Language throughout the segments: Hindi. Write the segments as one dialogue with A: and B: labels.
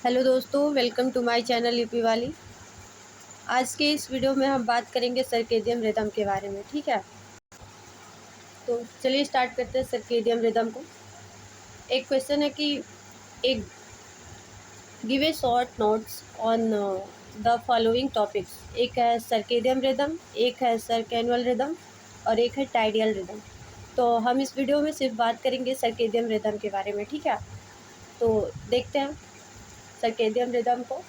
A: हेलो दोस्तों, welcome to my channel UP वाली। आज के इस वीडियो में हम बात करेंगे सर्केडियन रिदम के बारे में। ठीक है, तो चलिए स्टार्ट करते हैं सर्केडियन रिदम को। एक क्वेश्चन है कि एक give a short notes on the following topics. एक है सर्केडियन रिदम, एक है सर्कैनुअल रिदम और एक है टाइडियल रिदम। तो हम इस वीडियो में सिर्फ बात करेंगे सर्केडियन रिदम के बारे में। ठीक है, तो देखते हैं सर्केडियन रिदम को।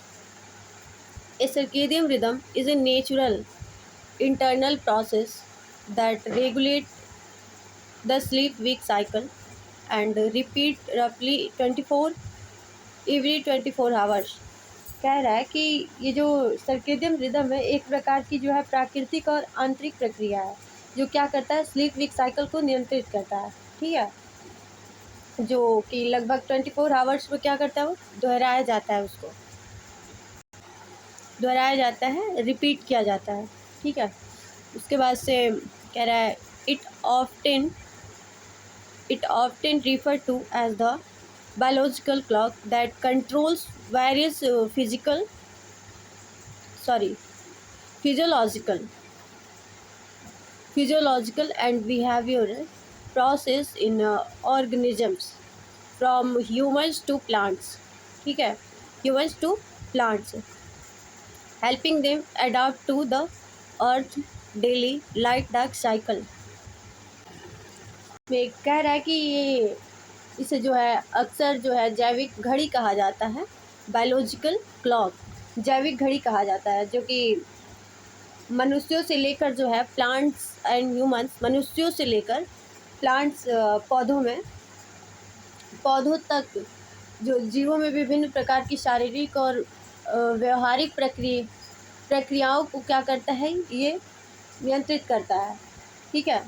A: A circadian rhythm is a natural internal process that regulates the sleep-wake cycle and repeat roughly 24 hours। कह रहा है कि ये जो सर्केडियन रिदम है एक प्रकार की जो है प्राकृतिक और आंतरिक प्रक्रिया है जो क्या करता है, स्लीप वीक साइकिल को नियंत्रित करता है। ठीक है, जो कि लगभग 24 आवर्स में क्या करता है, वो दोहराया जाता है, उसको दोहराया जाता है, रिपीट किया जाता है। ठीक है, उसके बाद से कह रहा है it often refer to as the biological clock that controls various physiological and behavioural process in organisms from humans to plants. ठीक है, humans to plants, helping them adapt to the earth daily light dark cycle। में कह रहा है कि ये इसे जो है अक्सर जो है जैविक घड़ी कहा जाता है, बायोलॉजिकल क्लॉक, जैविक घड़ी कहा जाता है, जो कि मनुष्यों से लेकर जो है प्लांट्स एंड ह्यूमंस, मनुष्यों से लेकर प्लांट्स पौधों तक, जो जीवों में विभिन्न प्रकार की शारीरिक और व्यवहारिक प्रक्रियाओं को क्या करता है, ये नियंत्रित करता है। ठीक है,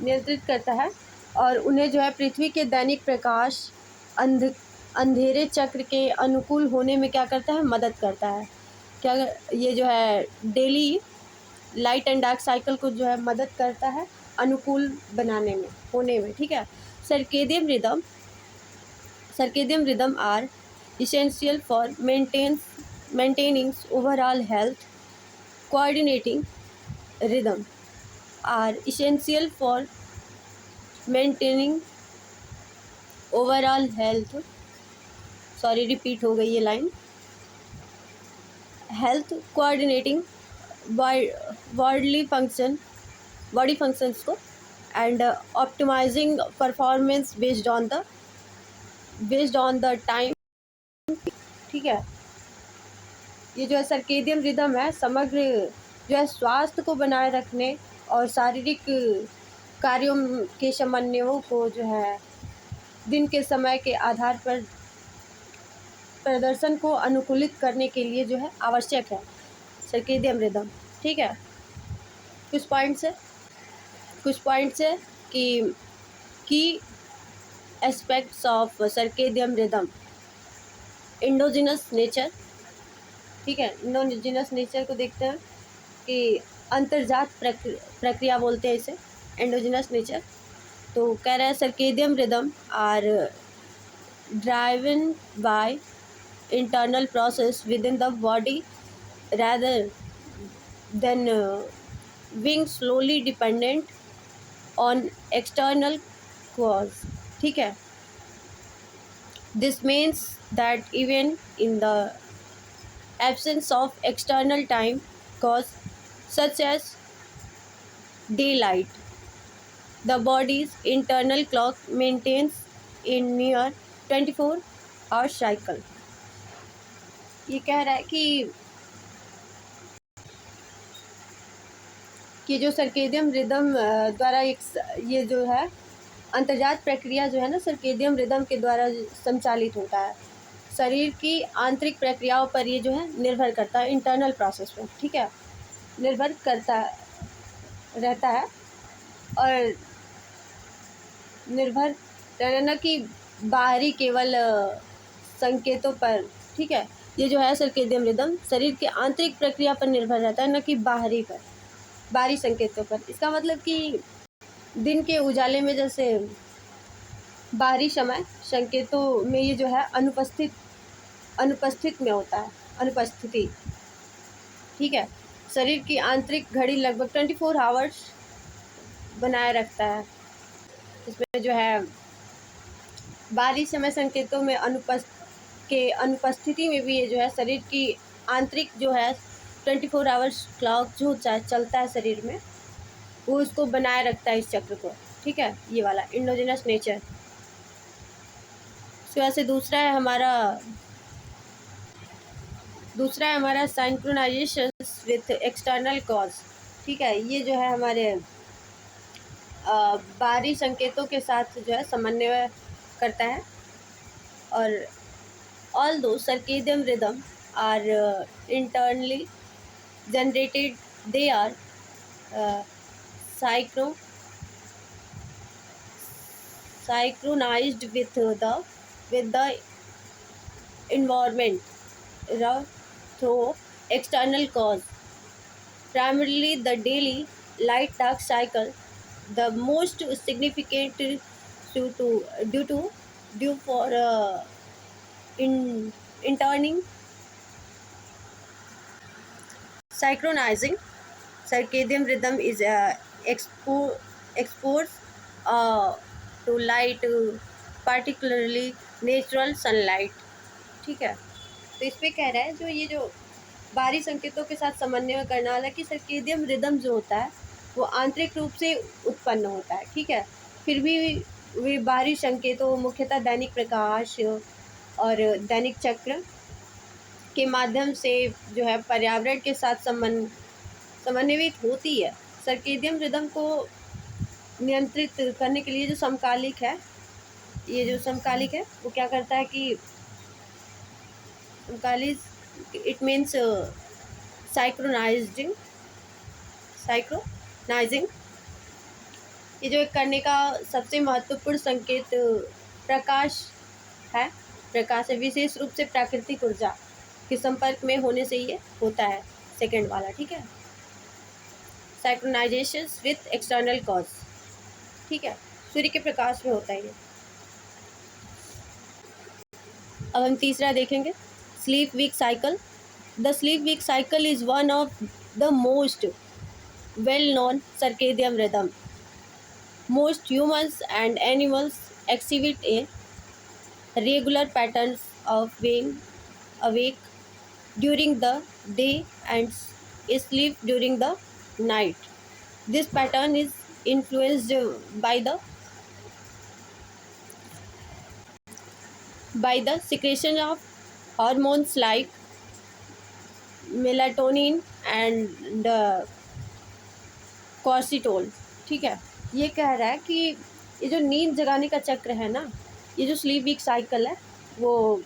A: नियंत्रित करता है और उन्हें जो है पृथ्वी के दैनिक प्रकाश अंधेरे चक्र के अनुकूल होने में क्या करता है, मदद करता है। क्या ये जो है daily light and dark cycle को जो है मदद करता है अनुकूल बनाने में, होने में। ठीक है, circadian rhythm are essential for maintaining overall health. Coordinating rhythm are essential for maintaining overall health। Sorry, repeat हो गई ये line. Health coordinating body functions को and optimising performance based on the time. ठीक है, ये जो है सर्केडियन रिदम है समग्र जो है स्वास्थ्य को बनाए रखने और शारीरिक कार्यों के समन्वयों को जो है दिन के समय के आधार पर प्रदर्शन को अनुकूलित करने के लिए जो है आवश्यक है सर्केडियन रिदम। ठीक है, कुछ पॉइंट्स है कि की aspects of circadian rhythm. Indigenous nature. ठीक है, इंडोजिनस नेचर को देखते हैं कि अंतर्जात प्रक्रिया बोलते हैं इसे, एंडोजिनस नेचर। तो कह रहा है circadian rhythm are driven by internal process within the body rather than being slowly dependent on external cause। ठीक है, this means that even in the absence of external time cause such as daylight, the body's internal clock maintains a near 24-hour cycle। ये कह रहा है कि जो सर्केडियन रिदम द्वारा ये जो है अंतर्जात प्रक्रिया जो है ना, सर्केडियन रिदम के द्वारा संचालित होता है। शरीर की आंतरिक प्रक्रियाओं पर ये जो है निर्भर करता है, इंटरनल प्रोसेस पर। ठीक है, निर्भर करता रहता है और निर्भर रहना कि बाहरी केवल संकेतों पर। ठीक है, ये जो है सर्केडियन रिदम शरीर के आंतरिक प्रक्रिया पर निर्भर रहता है, न कि बाहरी संकेतों पर। इसका मतलब कि दिन के उजाले में जैसे बाहरी समय संकेतों में ये जो है अनुपस्थित में होता है, अनुपस्थिति। ठीक है। शरीर की आंतरिक घड़ी लगभग 24 आवर्स बनाए रखता है। इसमें जो है बाहरी समय संकेतों में अनुपस्थिति में भी ये जो है शरीर की आंतरिक जो है 24 आवर्स क्लॉक जो चलता है शरीर में, वो उसको बनाए रखता है, इस चक्र को। ठीक है, ये वाला इंडोजिनस नेचर। इसके बाद से दूसरा है हमारा सिंक्रोनाइजेशन विथ एक्सटर्नल कॉज। ठीक है, ये जो है हमारे बाहरी संकेतों के साथ जो है समन्वय करता है। और although circadian rhythm are internally generated, they are uh, synchro- synchronized with the environment through external cause, primarily the daily light dark cycle. The most significant due for in interning synchronizing circadian rhythm is exposed uh, to light, particularly natural sunlight. ठीक है, तो इस पे कह रहा है जो बाहरी संकेतों के साथ समन्वय करना, हालांकि सर्केडियम रिदम जो होता है वो आंतरिक रूप से उत्पन्न होता है। ठीक है, फिर भी वे बाहरी संकेतों, मुख्यतः दैनिक प्रकाश और दैनिक चक्र के माध्यम से जो है पर्यावरण के साथ समन्वित होती है। सर्केडियम रिदम को नियंत्रित करने के लिए जो समकालिक है, वो क्या करता है कि समकालिक इट मीन्स साइक्रोनाइजिंग ये जो करने का सबसे महत्वपूर्ण संकेत प्रकाश है। विशेष रूप से प्राकृतिक ऊर्जा के संपर्क में होने से ये होता है, सेकंड वाला। ठीक है, साइक्रोनाइजेशन विथ एक्सटर्नल कॉज। ठीक है, सूर्य के प्रकाश में होता है ये। अब हम तीसरा देखेंगे, sleep wake cycle. The sleep wake cycle is one of the most well known circadian rhythm. Most humans and animals exhibit a regular patterns of being awake during the day and sleep during the night. This pattern is influenced by the secretion of hormones like melatonin and cortisol। ठीक है, ये कह रहा है कि ये जो नींद जगाने का चक्र है ना, ये जो स्लीप वीक साइकिल है, वो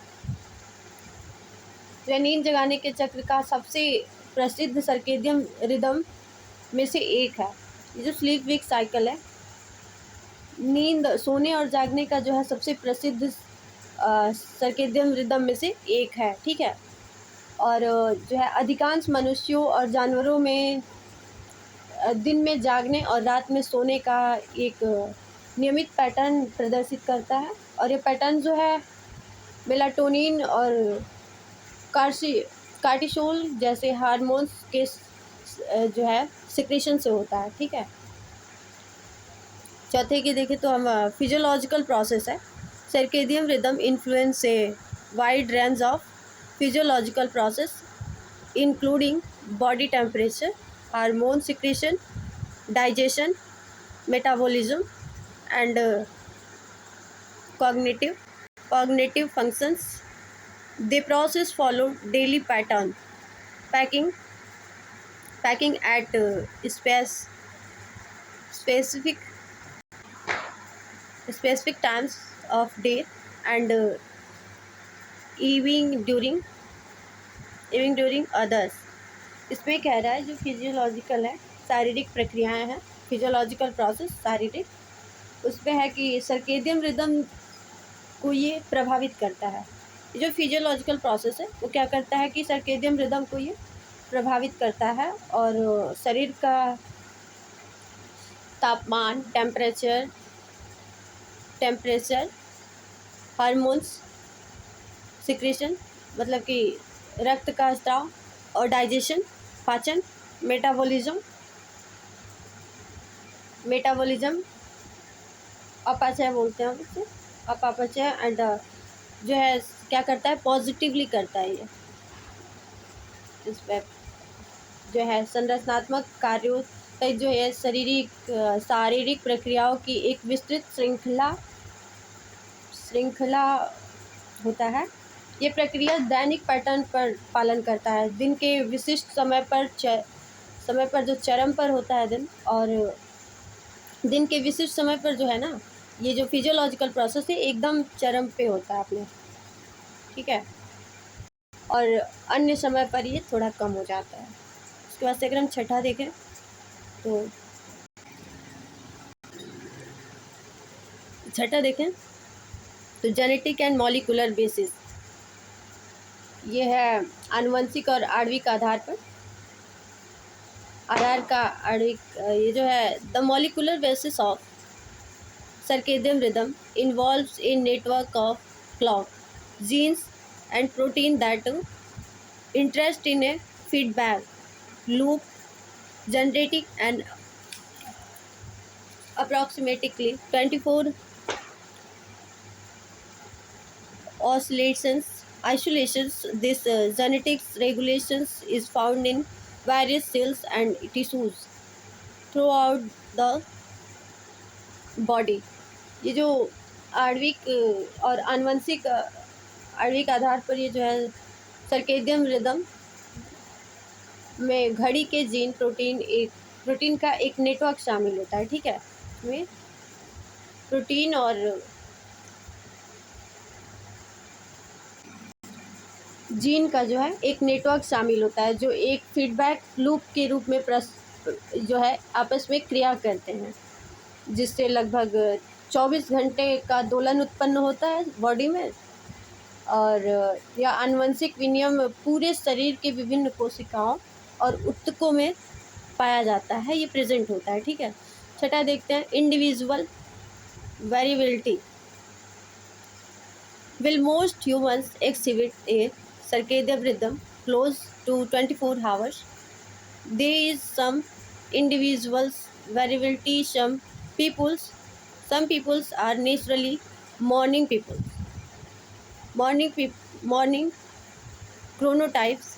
A: जो नींद जगाने के चक्र का सबसे प्रसिद्ध सर्केडियम रिदम में से एक है। ये जो स्लीप वीक साइकिल है, नींद, सोने और जागने का जो है सबसे प्रसिद्ध सर्केडियम रिदम में से एक है। ठीक है, और जो है अधिकांश मनुष्यों और जानवरों में दिन में जागने और रात में सोने का एक नियमित पैटर्न प्रदर्शित करता है। और ये पैटर्न जो है मेलाटोनिन और कार्टिसोल जैसे हार्मोन्स के जो है सिक्रेशन से होता है। ठीक है, चौथे की देखें तो हम फिजियोलॉजिकल प्रोसेस है। Circadian rhythm influence a wide range of physiological process including body temperature, hormone secretion, digestion, metabolism, and cognitive functions. The process follow daily pattern, packing at specific times of day and evening during others। इसमें कह रहा है जो फिजियोलॉजिकल है, शारीरिक प्रक्रियाएं हैं, फिजियोलॉजिकल प्रोसेस शारीरिक, उसमें है कि सर्केडियम रिदम को ये प्रभावित करता है। जो फिजियोलॉजिकल प्रोसेस है वो क्या करता है कि सर्केडियम रिदम को ये प्रभावित करता है और शरीर का तापमान, टेम्परेचर हार्मोन्स सिक्रेशन मतलब कि रक्त का स्राव, और डाइजेशन पाचन, मेटाबॉलिज्म अपचय बोलते हैं उसे, अपचय एंड जो है क्या करता है, पॉजिटिवली करता है ये इस पर जो है संरचनात्मक कार्यों का जो है शारीरिक प्रक्रियाओं की एक विस्तृत श्रृंखला होता है। ये प्रक्रिया दैनिक पैटर्न पर पालन करता है। दिन के विशिष्ट समय पर जो चरम पर होता है दिन, और दिन के विशिष्ट समय पर जो है ना, ये जो फिजियोलॉजिकल प्रोसेस है एकदम चरम पे होता है अपने, ठीक है, और अन्य समय पर ये थोड़ा कम हो जाता है। उसके बाद से अगर हम छठा देखें तो जेनेटिक एंड मॉलिकुलर बेसिस, ये है आनुवंशिक और आणविक ये जो है the molecular basis of circadian rhythm involves in network of clock genes and protein that interest in a feedback loop generating and approximately 24 isolations. This genetics regulations is found in various cells and tissues throughout the body. ये जो आणविक और आनुवंशिक आणविक आधार पर ये जो है सर्केडियन रिदम में घड़ी के जीन प्रोटीन का एक नेटवर्क शामिल होता है, ठीक है, में प्रोटीन और जीन का जो है एक नेटवर्क शामिल होता है जो एक फीडबैक लूप के रूप में जो है आपस में क्रिया करते हैं, जिससे लगभग 24 घंटे का दोलन उत्पन्न होता है बॉडी में, और यह आनुवंशिक विनियम पूरे शरीर के विभिन्न कोशिकाओं और ऊतकों में पाया जाता है, ये प्रेजेंट होता है, ठीक है। छठा देखते हैं individual variability. Will most humans exhibit A circadian rhythm close to 24 hours. There is some individuals variability. Some peoples are naturally morning people. Morning chronotypes.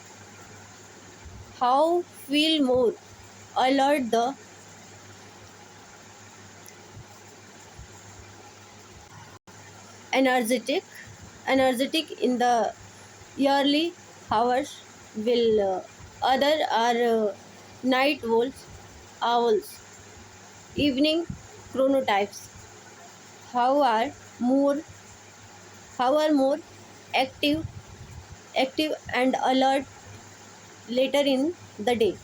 A: How feel more alert, the energetic in the early hours, will other are night owls. Evening chronotypes. How are more active and alert later in the day.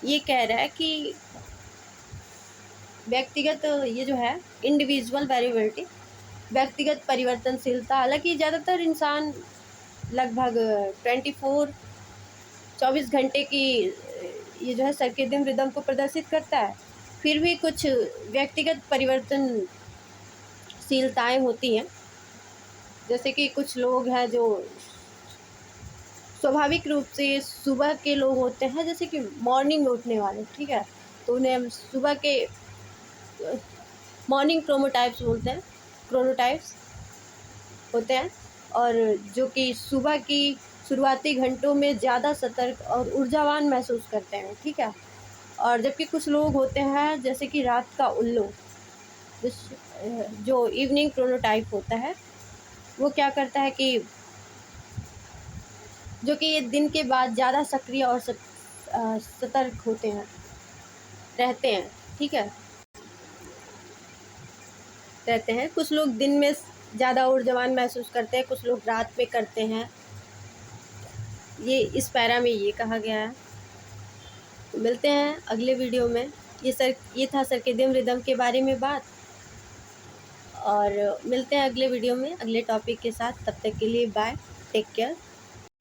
A: ये कह रहा है कि व्यक्तिगत ये जो है इंडिविजुअल वेरिएबिलिटी, व्यक्तिगत परिवर्तनशीलता, हालांकि ज़्यादातर इंसान लगभग 24 घंटे की ये जो है सर्केडियन रिदम को प्रदर्शित करता है, फिर भी कुछ व्यक्तिगत परिवर्तनशीलताएं होती हैं, जैसे कि कुछ लोग हैं जो स्वाभाविक रूप से सुबह के लोग होते हैं, जैसे कि मॉर्निंग में उठने वाले, ठीक है, तो उन्हें हम सुबह के मॉर्निंग क्रोनोटाइप्स होते हैं, और जो कि सुबह की शुरुआती घंटों में ज़्यादा सतर्क और ऊर्जावान महसूस करते हैं, ठीक है। और जबकि कुछ लोग होते हैं जैसे कि रात का उल्लू, जो इवनिंग क्रोनोटाइप होता है, वो क्या करता है कि जो कि ये दिन के बाद ज़्यादा सक्रिय और सतर्क रहते हैं, ठीक है, रहते हैं। कुछ लोग दिन में ज़्यादा ऊर्जावान महसूस करते हैं, कुछ लोग रात में करते हैं, ये इस पैरा में ये कहा गया है। तो मिलते हैं अगले वीडियो में। ये था सर्केडियन रिदम के बारे में बात, और मिलते हैं अगले वीडियो में अगले टॉपिक के साथ। तब तक के लिए बाय, टेक केयर।